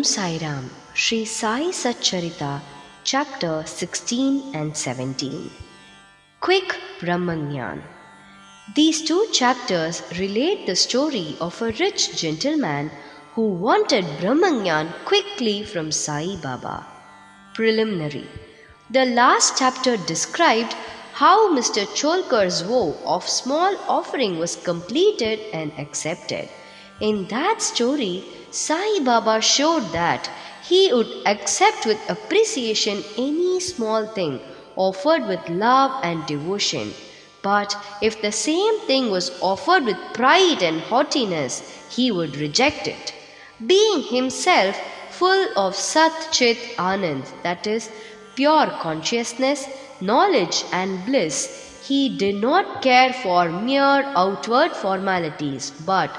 Sai Ram, Shri Sai Satcharitra, Chapter 16 and 17. Quick Brahmagnan. These two chapters relate the story of a rich gentleman who wanted Brahmagnan quickly from Sai Baba. Preliminary. The last chapter described how Mr. Cholkar's vow of small offering was completed and accepted. In that story, Sai Baba showed that he would accept with appreciation any small thing offered with love and devotion. But if the same thing was offered with pride and haughtiness, he would reject it. Being himself full of Sat Chit Anand, that is, pure consciousness, knowledge and bliss, he did not care for mere outward formalities, but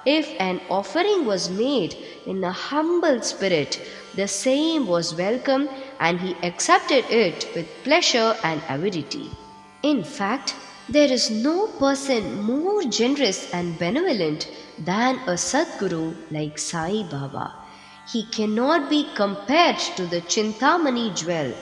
if an offering was made in a humble spirit, the same was welcome and he accepted it with pleasure and avidity. In fact, there is no person more generous and benevolent than a Sadguru like Sai Baba. He cannot be compared to the Chintamani jewel,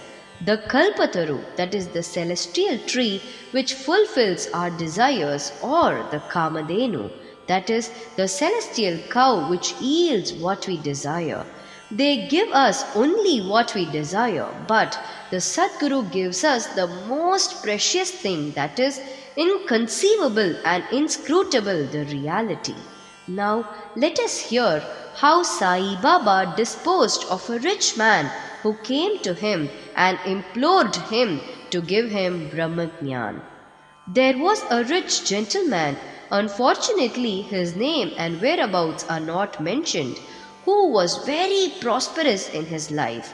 the Kalpataru, that is the celestial tree which fulfills our desires, or the Kamadhenu, that is the celestial cow which yields what we desire. They give us only what we desire, but the Sadguru gives us the most precious thing, that is inconceivable and inscrutable, the reality. Now let us hear how Sai Baba disposed of a rich man who came to him and implored him to give him Brahmagnan. There was a rich gentleman, unfortunately his name and whereabouts are not mentioned, who was very prosperous in his life.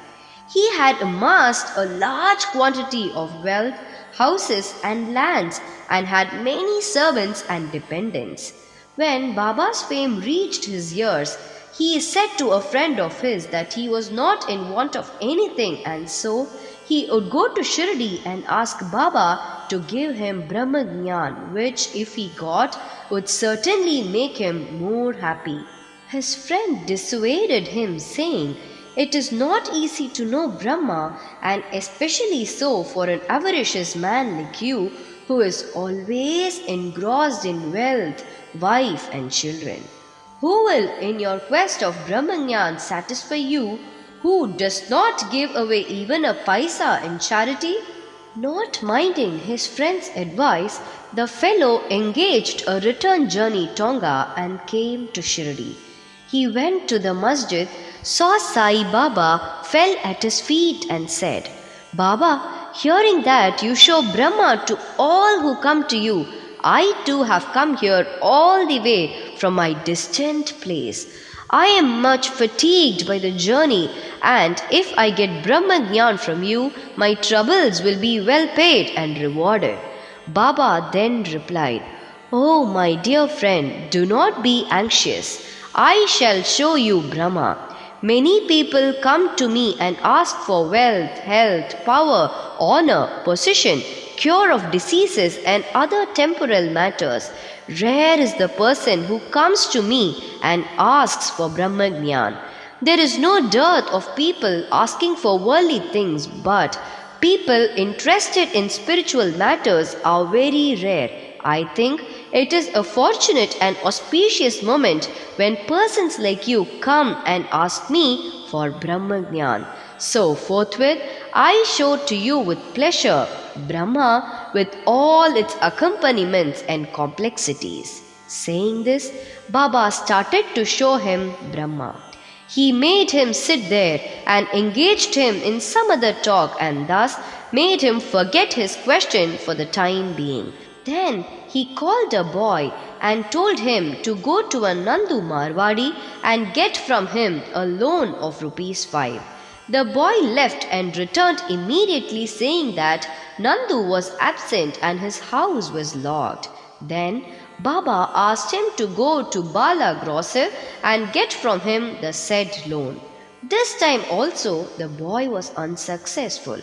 He had amassed a large quantity of wealth, houses and lands, and had many servants and dependents. When Baba's fame reached his ears, he said to a friend of his that he was not in want of anything, and so he would go to Shirdi and ask Baba to give him Brahmagnan, which if he got would certainly make him more happy. His friend dissuaded him, saying, "It is not easy to know Brahma, and especially so for an avaricious man like you, who is always engrossed in wealth, wife and children. Who will in your quest of Brahmagnan satisfy you, who does not give away even a paisa in charity?" Not minding his friend's advice, the fellow engaged a return journey Tonga and came to Shirdi. He went to the masjid, saw Sai Baba, fell at his feet and said, "Baba, hearing that you show Brahma to all who come to you, I too have come here all the way from my distant place. I am much fatigued by the journey, and if I get Brahmagnan from you, my troubles will be well paid and rewarded." Baba then replied, "Oh my dear friend, do not be anxious. I shall show you Brahma. Many people come to me and ask for wealth, health, power, honor, position, cure of diseases and other temporal matters. Rare is the person who comes to me and asks for Brahmagnan. There is no dearth of people asking for worldly things, but people interested in spiritual matters are very rare. I think it is a fortunate and auspicious moment when persons like you come and ask me for Brahmagnan. So forthwith I show to you with pleasure Brahma with all its accompaniments and complexities." Saying this, Baba started to show him Brahma. He made him sit there and engaged him in some other talk, and thus made him forget his question for the time being. Then he called a boy and told him to go to a Nandu Marwadi and get from him a loan of ₹5. The boy left and returned immediately, saying that Nandu was absent and his house was locked. Then Baba asked him to go to Bala Grocer and get from him the said loan. This time also the boy was unsuccessful.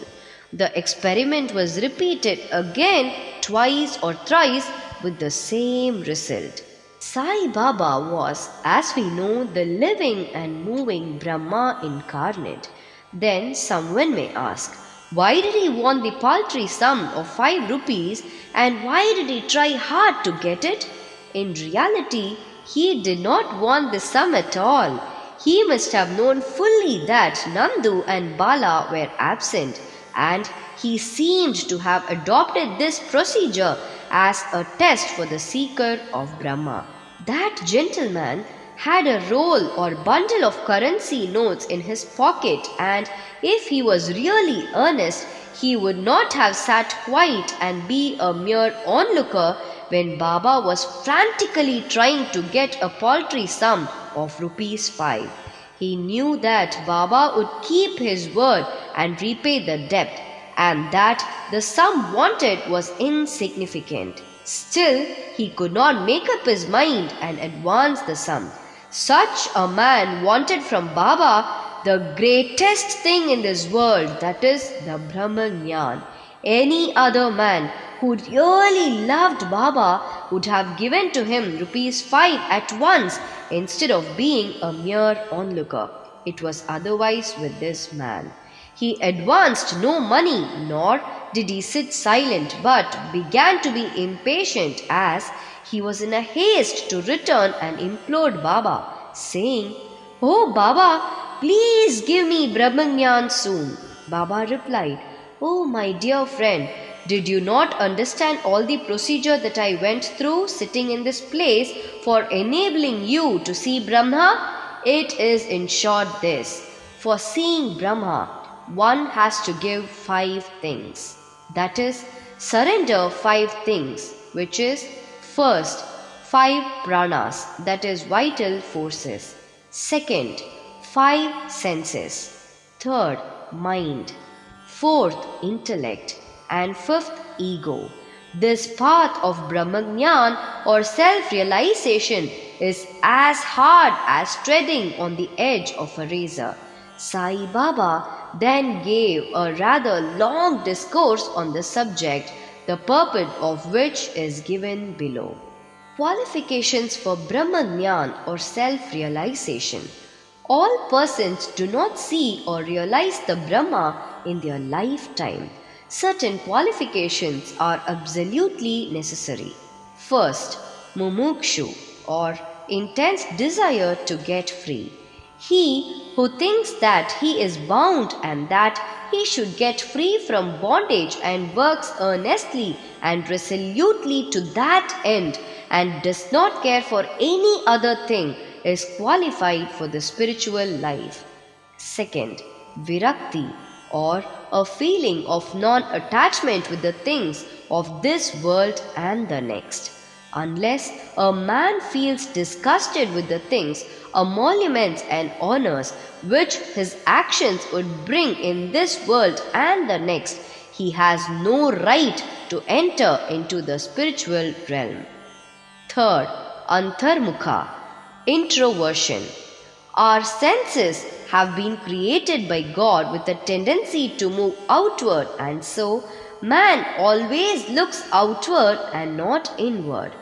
The experiment was repeated again twice or thrice with the same result. Sai Baba was, as we know, the living and moving Brahma incarnate. Then someone may ask, why did he want the paltry sum of 5 rupees and why did he try hard to get it? In reality, he did not want the sum at all. He must have known fully that Nandu and Bala were absent, and he seemed to have adopted this procedure as a test for the seeker of Brahma. That gentleman had a roll or bundle of currency notes in his pocket, and if he was really earnest, he would not have sat quiet and be a mere onlooker when Baba was frantically trying to get a paltry sum of rupees 5. He knew that Baba would keep his word and repay the debt, and that the sum wanted was insignificant. Still, he could not make up his mind and advance the sum. Such a man wanted from Baba the greatest thing in this world, that is the Brahmagnan. Any other man who really loved Baba would have given to him rupees 5 at once instead of being a mere onlooker. It was otherwise with this man. He advanced no money, nor did he sit silent, but began to be impatient as he was in a haste to return and implored Baba, saying, "Oh Baba, please give me Brahmagnan soon." Baba replied, "Oh my dear friend, did you not understand all the procedure that I went through sitting in this place for enabling you to see Brahma? It is in short this: for seeing Brahma, one has to give 5 things. That is, surrender 5 things, which is first, 5 pranas, that is vital forces. Second, 5 senses. Third, mind. Fourth, intellect. And fifth, ego. This path of Brahmagnan or self-realization is as hard as treading on the edge of a razor. Sai Baba then gave a rather long discourse on the subject, the purport of which is given below. Qualifications for Brahmagnan or self-realization. All persons do not see or realize the Brahma in their lifetime. Certain qualifications are absolutely necessary. First, mumukshu or intense desire to get free. He who thinks that he is bound and that he should get free from bondage and works earnestly and resolutely to that end and does not care for any other thing is qualified for the spiritual life. Second, virakti or a feeling of non-attachment with the things of this world and the next. Unless a man feels disgusted with the things, emoluments and honors which his actions would bring in this world and the next, he has no right to enter into the spiritual realm. Third, antarmukha, introversion. Our senses have been created by God with a tendency to move outward, and so man always looks outward and not inward.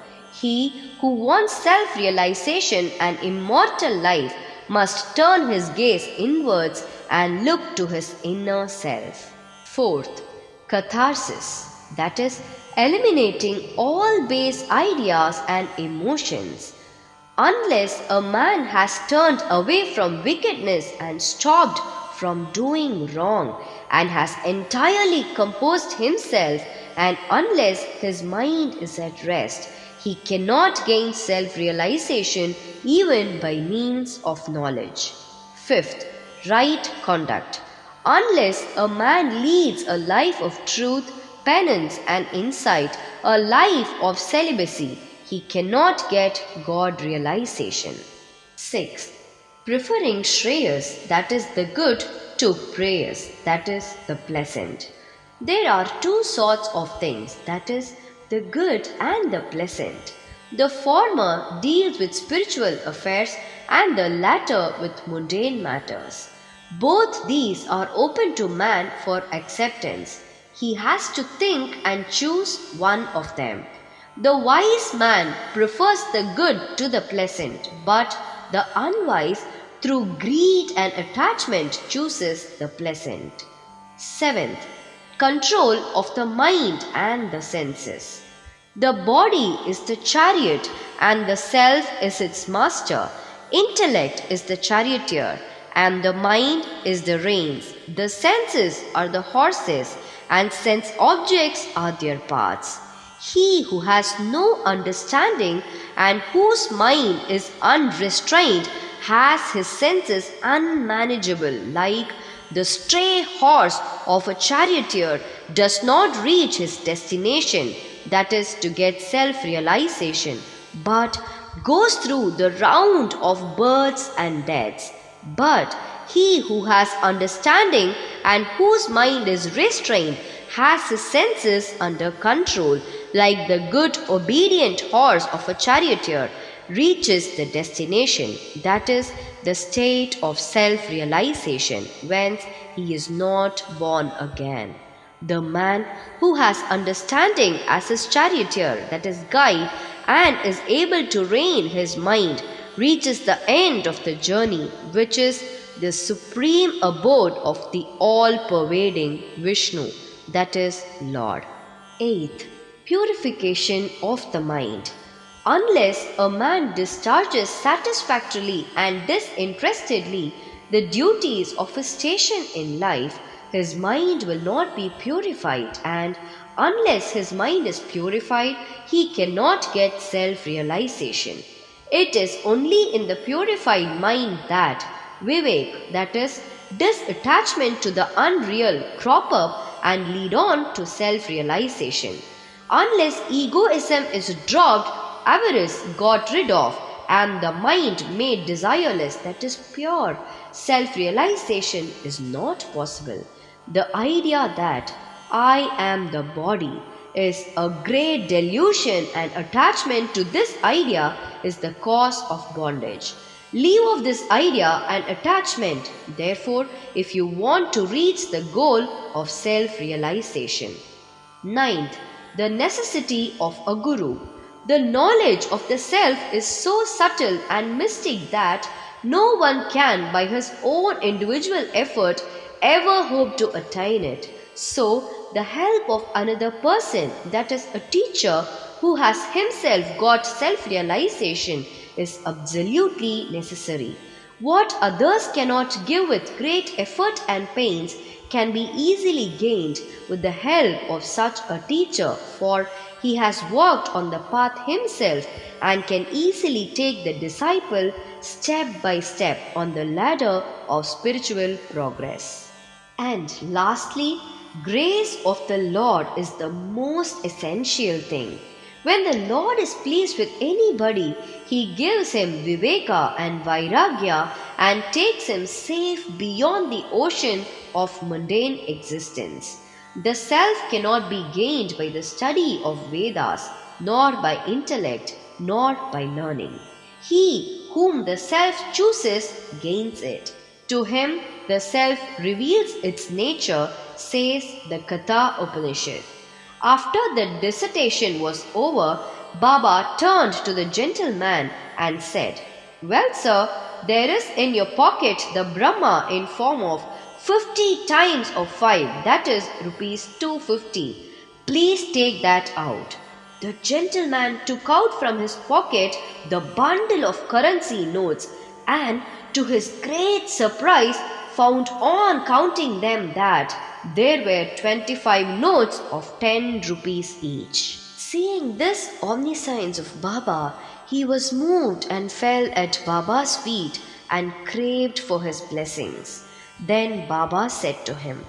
He who wants self-realization and immortal life must turn his gaze inwards and look to his inner self. Fourth, catharsis, that is, eliminating all base ideas and emotions. Unless a man has turned away from wickedness and stopped from doing wrong and has entirely composed himself, and unless his mind is at rest, he cannot gain self-realization even by means of knowledge. Fifth, right conduct. Unless a man leads a life of truth, penance and insight, a life of celibacy, he cannot get God realization. 6. Preferring Shreyas, that is the good, to Preyas, that is the pleasant. There are 2 sorts of things, that is the good and the pleasant. The former deals with spiritual affairs and the latter with mundane matters. Both these are open to man for acceptance. He has to think and choose one of them. The wise man prefers the good to the pleasant, but the unwise, through greed and attachment, chooses the pleasant. 7th, control of the mind and the senses. The body is the chariot and the self is its master. Intellect is the charioteer and the mind is the reins. The senses are the horses and sense objects are their paths. He who has no understanding and whose mind is unrestrained has his senses unmanageable, like the stray horse of a charioteer does not reach his destination, that is to get self-realization, but goes through the round of births and deaths. But he who has understanding and whose mind is restrained has his senses under control, like the good obedient horse of a charioteer reaches the destination, that is the state of self-realization, whence he is not born again. The man who has understanding as his charioteer, that is guide, and is able to rein his mind, reaches the end of the journey, which is the supreme abode of the all-pervading Vishnu, that is Lord. 8th, purification of the mind. Unless a man discharges satisfactorily and disinterestedly the duties of his station in life, his mind will not be purified, and unless his mind is purified, he cannot get self-realization. It is only in the purified mind that vivek, that is, disattachment to the unreal, crop up and lead on to self-realization. Unless egoism is dropped, avarice got rid of, and the mind made desireless, that is pure, self-realization is not possible. The idea that I am the body is a great delusion, and attachment to this idea is the cause of bondage. Leave off this idea and attachment, therefore, if you want to reach the goal of self-realization. 9th, the necessity of a guru. The knowledge of the self is so subtle and mystic that no one can, by his own individual effort, ever hope to attain it. So, the help of another person, that is a teacher who has himself got self-realization, is absolutely necessary. What others cannot give with great effort and pains can be easily gained with the help of such a teacher, for he has walked on the path himself and can easily take the disciple step by step on the ladder of spiritual progress. And lastly, grace of the Lord is the most essential thing. When the Lord is pleased with anybody, he gives him viveka and vairagya and takes him safe beyond the ocean of mundane existence. The self cannot be gained by the study of Vedas, nor by intellect, nor by learning. He whom the self chooses gains it. To him the self reveals its nature, says the Katha Upanishad. After the dissertation was over, Baba turned to the gentleman and said, "Well, sir, there is in your pocket the Brahma in form of 50 times of 5, that is rupees 250. Please take that out." The gentleman took out from his pocket the bundle of currency notes and, to his great surprise, found on counting them that there were 25 notes of 10 rupees each. Seeing this omniscience of Baba, he was moved and fell at Baba's feet and craved for his blessings. Then Baba said to him,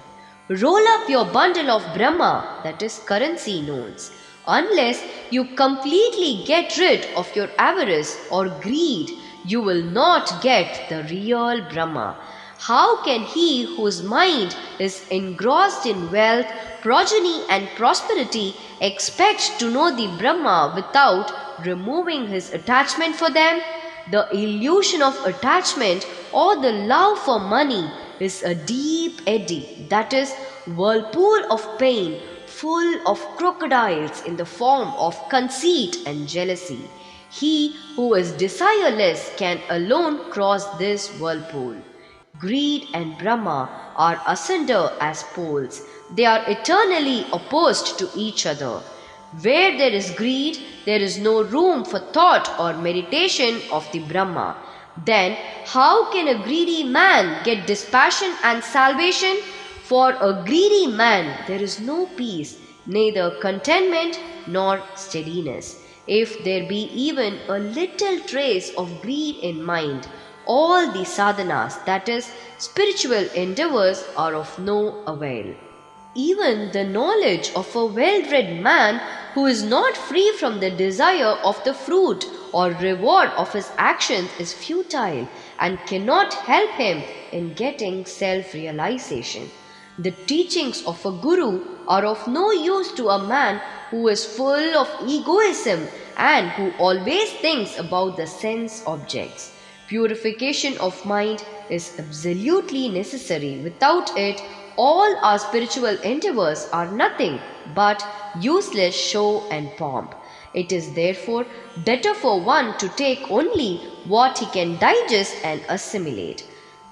"Roll up your bundle of Brahma, that is currency notes. Unless you completely get rid of your avarice or greed, you will not get the real Brahma. How can he whose mind is engrossed in wealth, progeny and prosperity expect to know the Brahma without removing his attachment for them? The illusion of attachment or the love for money is a deep eddy, that is whirlpool of pain, full of crocodiles in the form of conceit and jealousy. He who is desireless can alone cross this whirlpool. Greed and Brahma are asunder as poles. They are eternally opposed to each other. Where there is greed, there is no room for thought or meditation of the Brahma. Then, how can a greedy man get dispassion and salvation? For a greedy man, there is no peace, neither contentment nor steadiness. If there be even a little trace of greed in mind, all the sadhanas, that is, spiritual endeavors, are of no avail. Even the knowledge of a well-read man who is not free from the desire of the fruit or reward of his actions is futile and cannot help him in getting self-realization. The teachings of a guru are of no use to a man who is full of egoism and who always thinks about the sense objects. Purification of mind is absolutely necessary. Without it, all our spiritual endeavors are nothing but useless show and pomp. It is therefore better for one to take only what he can digest and assimilate.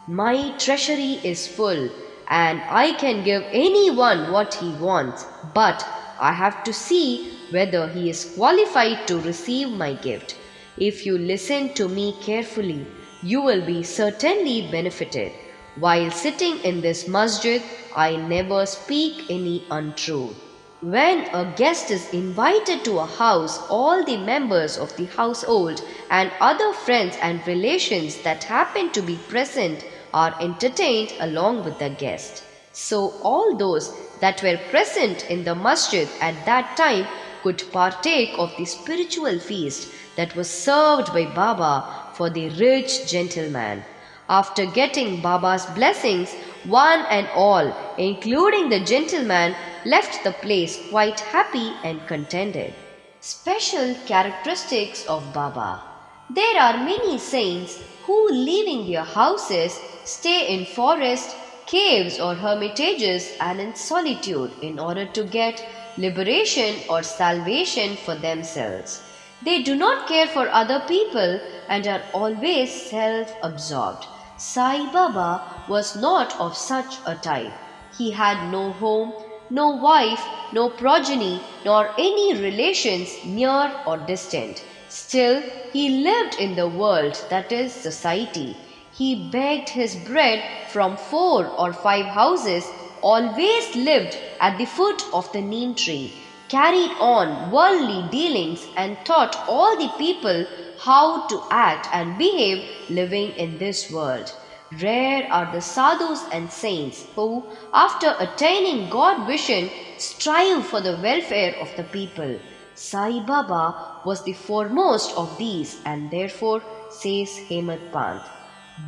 My treasury is full, and I can give anyone what he wants, but I have to see whether he is qualified to receive my gift. If you listen to me carefully, you will be certainly benefited. While sitting in this masjid, I never speak any untruth. When a guest is invited to a house, all the members of the household and other friends and relations that happen to be present are entertained along with the guest. So all those that were present in the masjid at that time could partake of the spiritual feast that was served by Baba for the rich gentleman. After getting Baba's blessings, one and all, including the gentleman, left the place quite happy and contented. Special characteristics of Baba. There are many saints who, leaving their houses, stay in forests, caves or hermitages and in solitude in order to get liberation or salvation for themselves. They do not care for other people and are always self-absorbed. Sai Baba was not of such a type. He had no home, no wife, no progeny, nor any relations near or distant. Still, he lived in the world, that is, society. He begged his bread from 4 or 5 houses, always lived at the foot of the neem tree, carried on worldly dealings, and taught all the people how to act and behave living in this world. Rare are the sadhus and saints who, after attaining God vision, strive for the welfare of the people. Sai Baba was the foremost of these, and therefore says Hemadpant,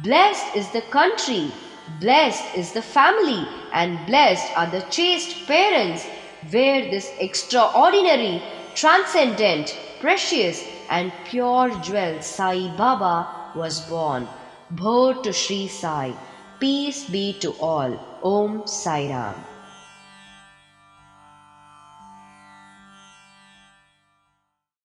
"Blessed is the country, blessed is the family, and blessed are the chaste parents where this extraordinary, transcendent, precious and pure jewel Sai Baba was born. Bhor to Shri Sai. Peace be to all. Om Sai Ram."